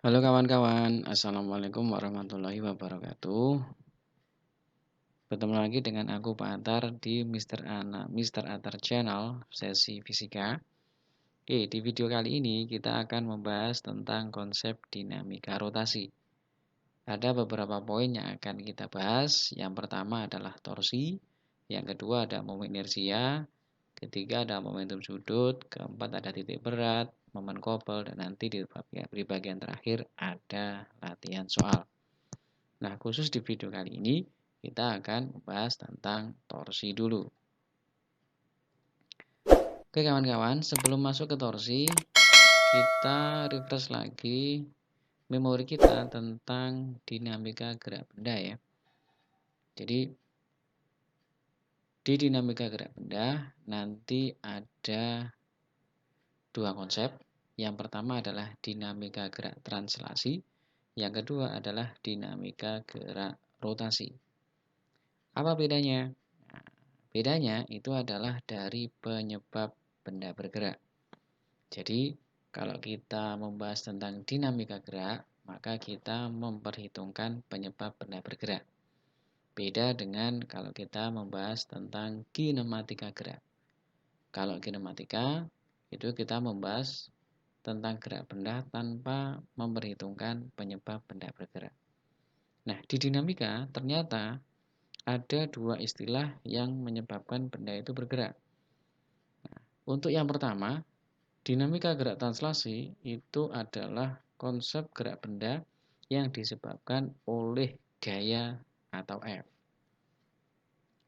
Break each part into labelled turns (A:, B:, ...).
A: Halo kawan-kawan, Assalamualaikum warahmatullahi wabarakatuh. Bertemu lagi dengan aku Pak Atar di Mr. Atar Channel sesi fisika. Oke, di video kali ini kita akan membahas tentang konsep dinamika rotasi. Ada beberapa poin yang akan kita bahas. Yang pertama adalah torsi, yang kedua ada momen inersia, ketiga ada momentum sudut, keempat ada titik berat, momen Koppel, dan nanti di bagian terakhir ada latihan soal. Nah, khusus di video kali ini kita akan membahas tentang torsi dulu. Oke kawan-kawan, sebelum masuk ke torsi, kita refresh lagi memori kita tentang dinamika gerak benda ya. Jadi di dinamika gerak benda nanti ada dua konsep. Yang pertama adalah dinamika gerak translasi, yang kedua adalah dinamika gerak rotasi. Apa bedanya? Nah, bedanya itu adalah dari penyebab benda bergerak. Jadi, kalau kita membahas tentang dinamika gerak, maka kita memperhitungkan penyebab benda bergerak. Beda dengan kalau kita membahas tentang kinematika gerak. Kalau kinematika, itu kita membahas tentang gerak benda tanpa memperhitungkan penyebab benda bergerak. Nah, di dinamika ternyata ada dua istilah yang menyebabkan benda itu bergerak. Nah, untuk yang pertama, dinamika gerak translasi itu adalah konsep gerak benda yang disebabkan oleh gaya atau F.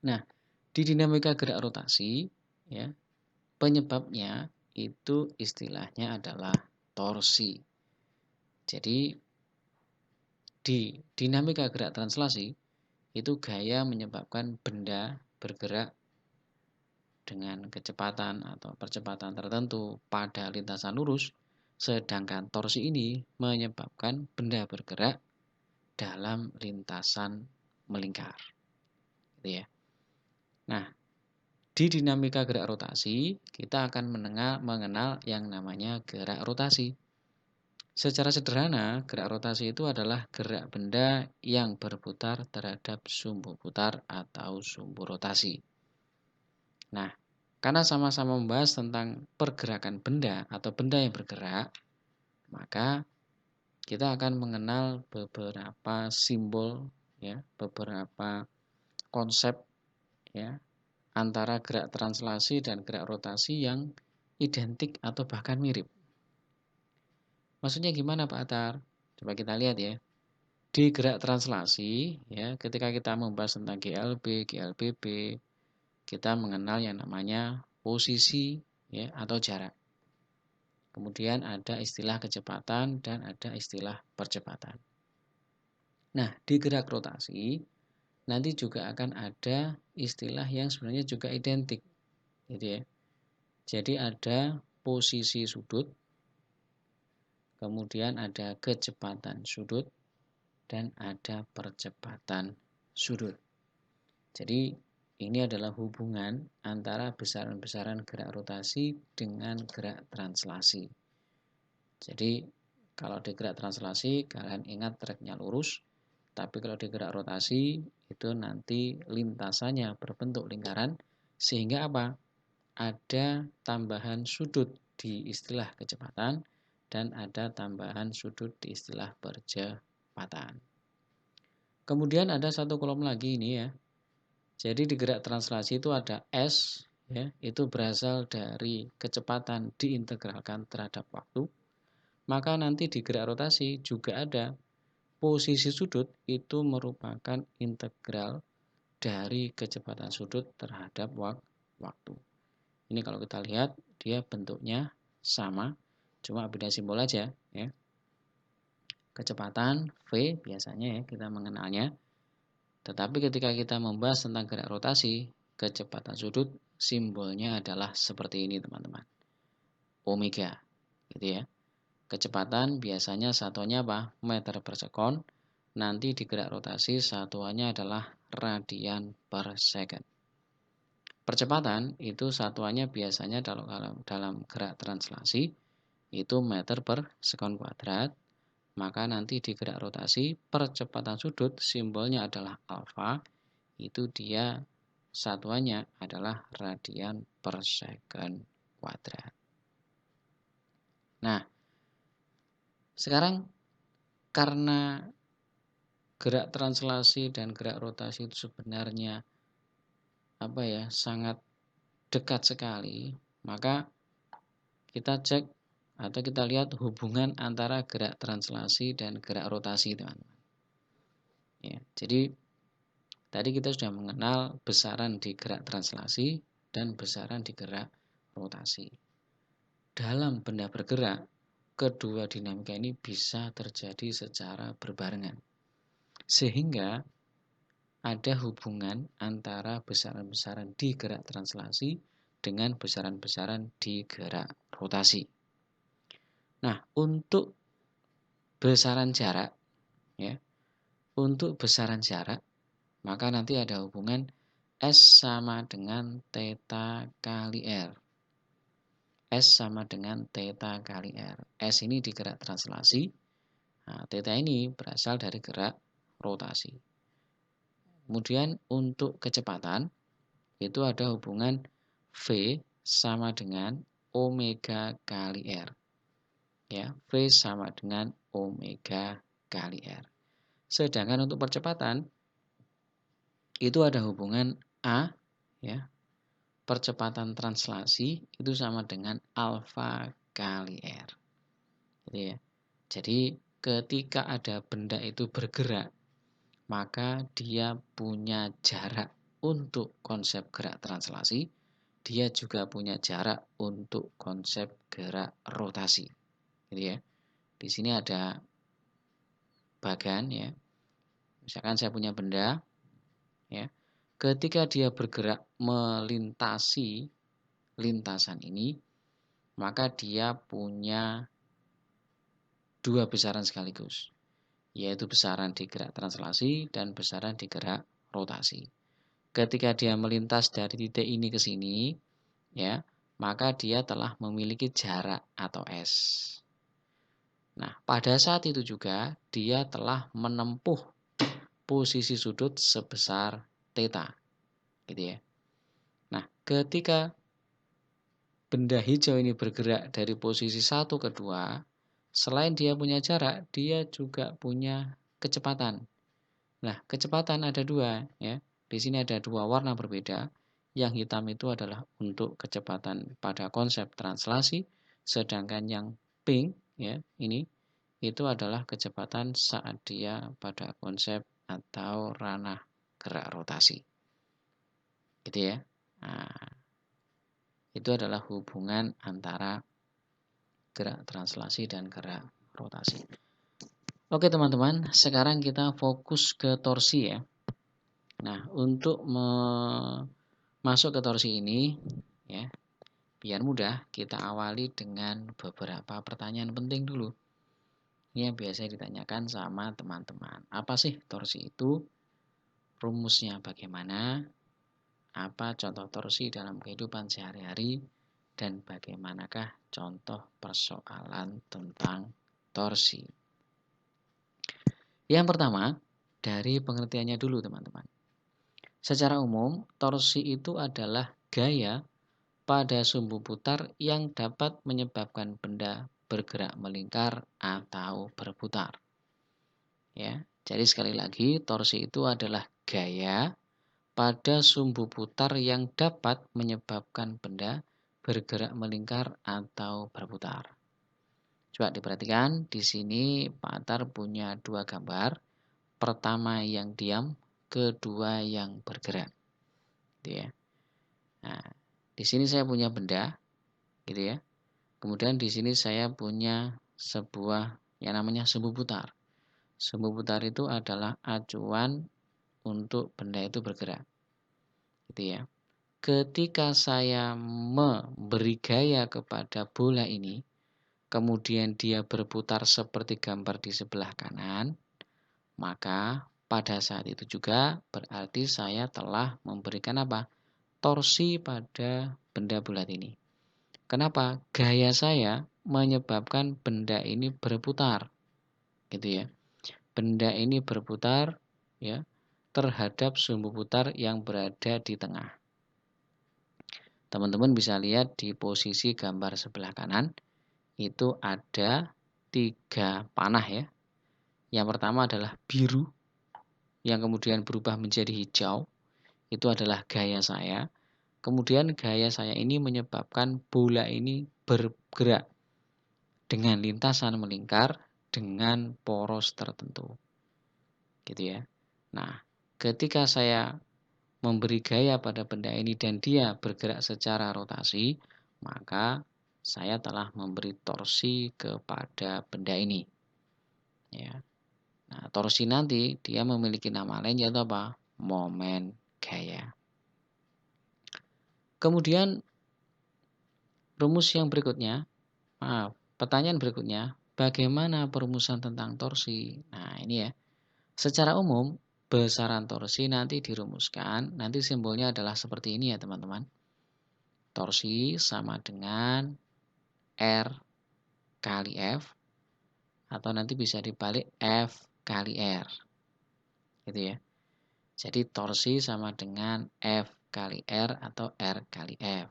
A: Nah, di dinamika gerak rotasi, ya, penyebabnya itu istilahnya adalah torsi. Jadi, di dinamika gerak translasi, itu gaya menyebabkan benda bergerak dengan kecepatan atau percepatan tertentu pada lintasan lurus, sedangkan torsi ini menyebabkan benda bergerak dalam lintasan melingkar. Gitu ya. Nah, di dinamika gerak rotasi, kita akan mengenal yang namanya gerak rotasi. Secara sederhana, gerak rotasi itu adalah gerak benda yang berputar terhadap sumbu putar atau sumbu rotasi. Nah, karena sama-sama membahas tentang pergerakan benda atau benda yang bergerak, maka kita akan mengenal beberapa simbol, ya, beberapa konsep, ya, antara gerak translasi dan gerak rotasi yang identik atau bahkan mirip. Maksudnya gimana Pak Atar? Coba kita lihat ya. Di gerak translasi, ya, ketika kita membahas tentang GLB, GLBB, kita mengenal yang namanya posisi, ya, atau jarak. Kemudian ada istilah kecepatan dan ada istilah percepatan. Nah, di gerak rotasi nanti juga akan ada istilah yang sebenarnya juga identik, gitu ya. Jadi ada posisi sudut, kemudian ada kecepatan sudut, dan ada percepatan sudut. Jadi ini adalah hubungan antara besaran-besaran gerak rotasi dengan gerak translasi. Jadi kalau di gerak translasi kalian ingat treknya lurus, tapi kalau di gerak rotasi itu nanti lintasannya berbentuk lingkaran, sehingga apa? Ada tambahan sudut di istilah kecepatan dan ada tambahan sudut di istilah percepatan. Kemudian ada satu kolom lagi ini ya. Jadi di gerak translasi itu ada S, ya, itu berasal dari kecepatan diintegralkan terhadap waktu. Maka nanti di gerak rotasi juga ada posisi sudut itu merupakan integral dari kecepatan sudut terhadap waktu. Ini kalau kita lihat dia bentuknya sama, cuma beda simbol aja ya. Kecepatan V biasanya ya kita mengenalnya. Tetapi ketika kita membahas tentang gerak rotasi, kecepatan sudut simbolnya adalah seperti ini teman-teman. Omega, gitu ya. Kecepatan biasanya satuannya apa? Meter per sekon. Nanti di gerak rotasi satuannya adalah radian per second. Percepatan itu satuannya biasanya dalam gerak translasi itu meter per sekon kuadrat. maka nanti di gerak rotasi percepatan sudut simbolnya adalah alfa, itu dia satuannya adalah radian per second kuadrat. Nah, sekarang karena gerak translasi dan gerak rotasi itu sebenarnya sangat dekat sekali, maka kita cek atau kita lihat hubungan antara gerak translasi dan gerak rotasi, teman-teman. Ya, jadi tadi kita sudah mengenal besaran di gerak translasi dan besaran di gerak rotasi. Dalam benda bergerak, kedua dinamika ini bisa terjadi secara berbarengan. Sehingga ada hubungan antara besaran-besaran di gerak translasi dengan besaran-besaran di gerak rotasi. Nah, untuk besaran jarak, maka nanti ada hubungan S sama dengan theta kali R. S sama dengan theta kali R. S ini di gerak translasi, nah, theta ini berasal dari gerak rotasi. Kemudian untuk kecepatan, itu ada hubungan V sama dengan omega kali R. Ya, V sama dengan omega kali R. Sedangkan untuk percepatan itu ada hubungan A, ya. Percepatan translasi itu sama dengan alfa kali R. Gitu ya. Jadi ketika ada benda itu bergerak, maka dia punya jarak untuk konsep gerak translasi, dia juga punya jarak untuk konsep gerak rotasi. Gitu ya. Di sini ada bagan, ya. Misalkan saya punya benda, ya. Ketika dia bergerak melintasi lintasan ini, maka dia punya dua besaran sekaligus, yaitu besaran di gerak translasi dan besaran di gerak rotasi. Ketika dia melintas dari titik ini ke sini, ya, maka dia telah memiliki jarak atau S. Nah, pada saat itu juga dia telah menempuh posisi sudut sebesar theta, gitu ya. Nah, ketika benda hijau ini bergerak dari posisi 1 ke 2, selain dia punya jarak, dia juga punya kecepatan. Nah, kecepatan ada dua, ya. Di sini ada dua warna berbeda. Yang hitam itu adalah untuk kecepatan pada konsep translasi, sedangkan yang pink, ya, ini itu adalah kecepatan saat dia pada konsep atau ranah gerak rotasi. Gitu ya. Nah, itu adalah hubungan antara gerak translasi dan gerak rotasi. Oke teman-teman, sekarang kita fokus ke torsi, ya. Nah, untuk masuk ke torsi ini, ya, biar mudah, kita awali dengan beberapa pertanyaan penting dulu. Ini yang biasa ditanyakan sama teman-teman. Apa sih torsi itu? Rumusnya bagaimana? Apa contoh torsi dalam kehidupan sehari-hari? Dan bagaimanakah contoh persoalan tentang torsi? Yang pertama, dari pengertiannya dulu teman-teman. Secara umum, torsi itu adalah gaya pada sumbu putar yang dapat menyebabkan benda bergerak melingkar atau berputar. Ya, jadi sekali lagi, torsi itu adalah gaya pada sumbu putar yang dapat menyebabkan benda bergerak melingkar atau berputar. Coba diperhatikan, di sini Pak Atar punya dua gambar. Pertama yang diam, kedua yang bergerak. Gitu ya. Nah, di sini saya punya benda, gitu ya. Kemudian di sini saya punya sebuah yang namanya sumbu putar. Sumbu putar itu adalah acuan untuk benda itu bergerak. Gitu ya. Ketika saya memberi gaya kepada bola ini, kemudian dia berputar seperti gambar di sebelah kanan, maka pada saat itu juga berarti saya telah memberikan apa? Torsi pada benda bulat ini. Kenapa? Gaya saya menyebabkan benda ini berputar. gitu ya. Benda ini berputar ya terhadap sumbu putar yang berada di tengah. Teman-teman bisa lihat di posisi gambar sebelah kanan itu ada 3 panah ya. Yang pertama adalah biru yang kemudian berubah menjadi hijau. Itu adalah gaya saya. Kemudian gaya saya ini menyebabkan bola ini bergerak dengan lintasan melingkar dengan poros tertentu. Gitu ya. Nah, ketika saya memberi gaya pada benda ini dan dia bergerak secara rotasi, maka saya telah memberi torsi kepada benda ini. Ya. Nah, torsi nanti dia memiliki nama lain yaitu apa? Momen gaya. Kemudian rumus yang berikutnya, pertanyaan berikutnya, bagaimana perumusan tentang torsi? Nah, ini ya. Secara umum, besaran torsi nanti dirumuskan, nanti simbolnya adalah seperti ini ya, teman-teman. Torsi sama dengan R kali F, atau nanti bisa dibalik F kali R. Gitu ya. Jadi torsi sama dengan F kali R atau R kali F.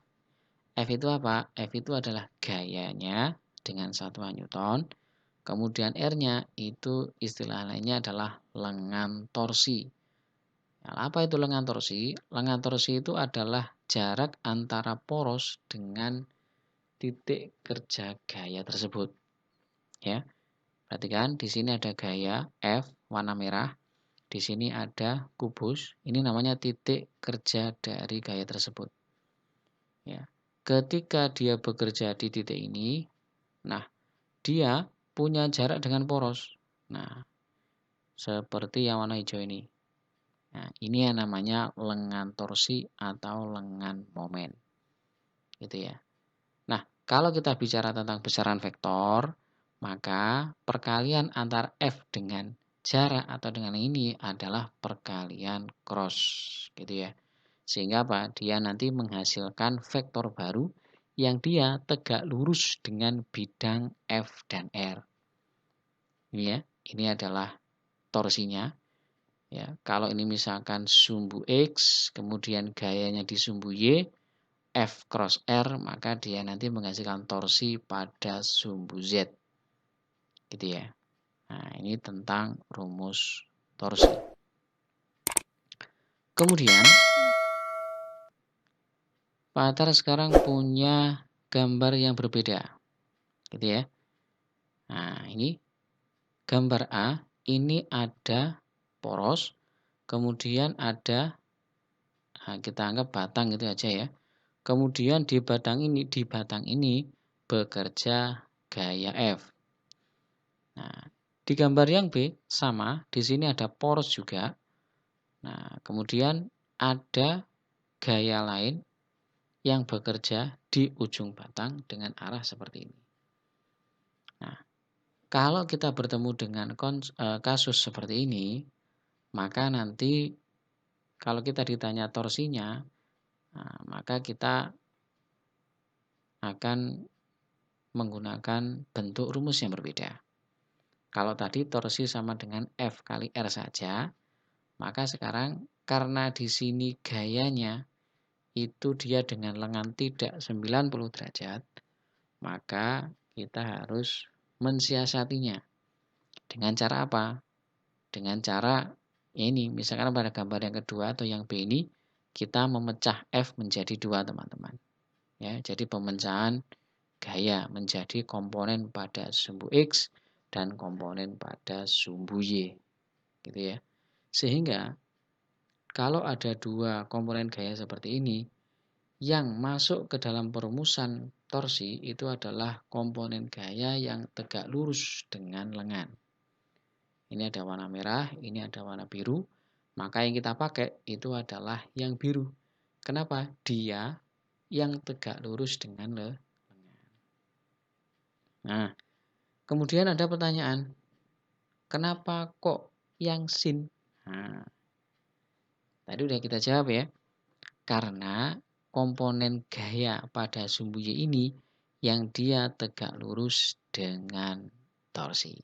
A: F itu apa? F itu adalah gayanya dengan satuan Newton. Kemudian R-nya itu istilah lainnya adalah lengan torsi. Nah, apa itu lengan torsi? Lengan torsi itu adalah jarak antara poros dengan titik kerja gaya tersebut. Ya, perhatikan di sini ada gaya F warna merah. Di sini ada kubus, ini namanya titik kerja dari gaya tersebut. Ya. Ketika dia bekerja di titik ini, nah dia punya jarak dengan poros. Nah, seperti yang warna hijau ini. Nah, ini yang namanya lengan torsi atau lengan momen. Gitu ya. Nah, kalau kita bicara tentang besaran vektor, maka perkalian antara F dengan jarak atau dengan ini adalah perkalian cross, gitu ya. Sehingga apa? Dia nanti menghasilkan vektor baru yang dia tegak lurus dengan bidang F dan R. Ini ya, ini adalah torsinya. Ya, kalau ini misalkan sumbu X, kemudian gayanya di sumbu Y, F cross R, maka dia nanti menghasilkan torsi pada sumbu Z. Gitu ya. Nah, ini tentang rumus torsi. Kemudian, Pak Atar sekarang punya gambar yang berbeda. Gitu ya. Nah, ini gambar A, ini ada poros, kemudian ada, kita anggap batang gitu aja ya. Kemudian di batang ini bekerja gaya F. Nah, di gambar yang B sama, di sini ada poros juga. Nah, kemudian ada gaya lain yang bekerja di ujung batang dengan arah seperti ini. Nah, kalau kita bertemu dengan kasus seperti ini, maka nanti kalau kita ditanya torsinya, maka kita akan menggunakan bentuk rumus yang berbeda. Kalau tadi torsi sama dengan F kali R saja, maka sekarang karena di sini gayanya itu dia dengan lengan tidak 90 derajat, maka kita harus mensiasatinya. Dengan cara apa? Dengan cara ini, misalkan pada gambar yang kedua atau yang B ini, kita memecah F menjadi 2, teman-teman. Ya, jadi pemecahan gaya menjadi komponen pada sumbu X dan komponen pada sumbu Y. Gitu ya. Sehingga kalau ada 2 komponen gaya seperti ini, yang masuk ke dalam perumusan torsi itu adalah komponen gaya yang tegak lurus dengan lengan. Ini ada warna merah, ini ada warna biru. Maka yang kita pakai itu adalah yang biru. Kenapa? Dia yang tegak lurus dengan lengan. Nah, kemudian ada pertanyaan, kenapa kok yang sin? Nah, tadi udah kita jawab ya. Karena komponen gaya pada sumbu Y ini yang dia tegak lurus dengan torsi.